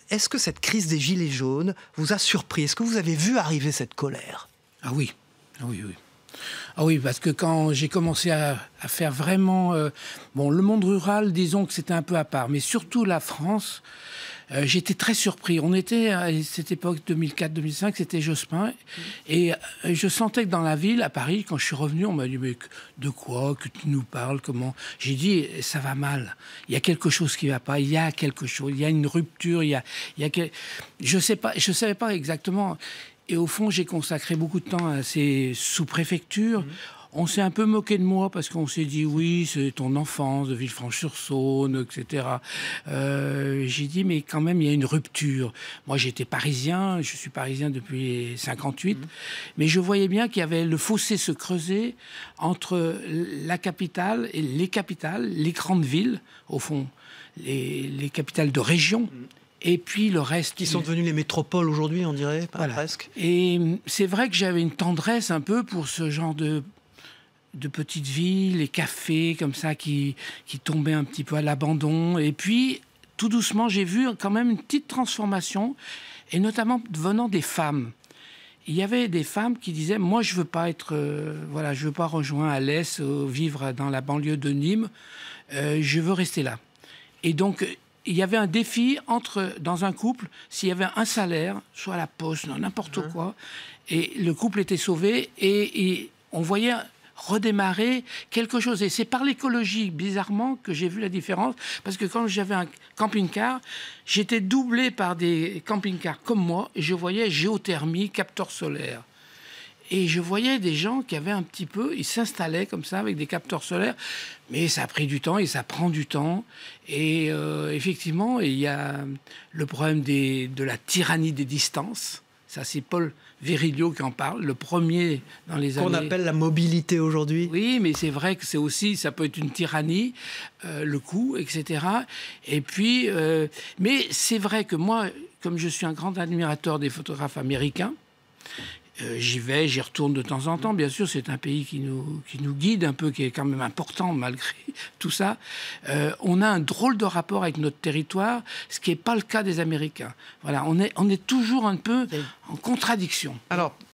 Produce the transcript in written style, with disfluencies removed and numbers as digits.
Est-ce que cette crise des Gilets jaunes vous a surpris? Est-ce que vous avez vu arriver cette colère? Ah oui, ah oui, oui. Ah oui, parce que quand j'ai commencé à faire vraiment... bon, le monde rural, disons que c'était un peu à part, mais surtout la France, j'étais très surpris. On était à cette époque 2004-2005, c'était Jospin, et je sentais que dans la ville, à Paris, quand je suis revenu, on m'a dit « mais de quoi que tu nous parles, comment ?» J'ai dit « ça va mal, il y a quelque chose qui ne va pas, il y a quelque chose, il y a une rupture, Je ne savais pas exactement. » Et au fond, j'ai consacré beaucoup de temps à ces sous-préfectures. On s'est un peu moqué de moi parce qu'on s'est dit oui, c'est ton enfance de Villefranche-sur-Saône, etc. J'ai dit mais quand même il y a une rupture. Moi j'étais parisien, je suis parisien depuis 58, mais je voyais bien qu'il y avait le fossé se creuser entre la capitale et les grandes villes, au fond, les capitales de région. Et puis le reste... Qui sont devenus les métropoles aujourd'hui, on dirait, voilà. Presque. Et c'est vrai que j'avais une tendresse un peu pour ce genre de petites villes, les cafés comme ça qui tombaient un petit peu à l'abandon. Et puis, tout doucement, j'ai vu quand même une petite transformation, et notamment venant des femmes. Il y avait des femmes qui disaient « moi, je veux pas être... voilà, je veux pas rejoindre Alès, vivre dans la banlieue de Nîmes. Je veux rester là. » Et donc... il y avait un défi dans un couple, s'il y avait un salaire, soit à la poste, n'importe quoi, et le couple était sauvé, et on voyait redémarrer quelque chose. Et c'est par l'écologie, bizarrement, que j'ai vu la différence, parce que quand j'avais un camping-car, j'étais doublé par des camping-cars comme moi, et je voyais géothermie, capteur solaire. Et je voyais des gens qui avaient un petit peu... ils s'installaient comme ça avec des capteurs solaires. Mais ça a pris du temps et ça prend du temps. Et effectivement, il y a le problème de la tyrannie des distances. Ça, c'est Paul Virilio qui en parle, le premier dans les années... Qu'on appelle la mobilité aujourd'hui. Oui, mais c'est vrai que c'est aussi... ça peut être une tyrannie, le coût, etc. Et puis... mais c'est vrai que moi, comme je suis un grand admirateur des photographes américains, j'y vais, j'y retourne de temps en temps. Bien sûr, c'est un pays qui nous guide un peu, qui est quand même important malgré tout ça. On a un drôle de rapport avec notre territoire, ce qui n'est pas le cas des Américains. Voilà, on est toujours un peu en contradiction. Alors,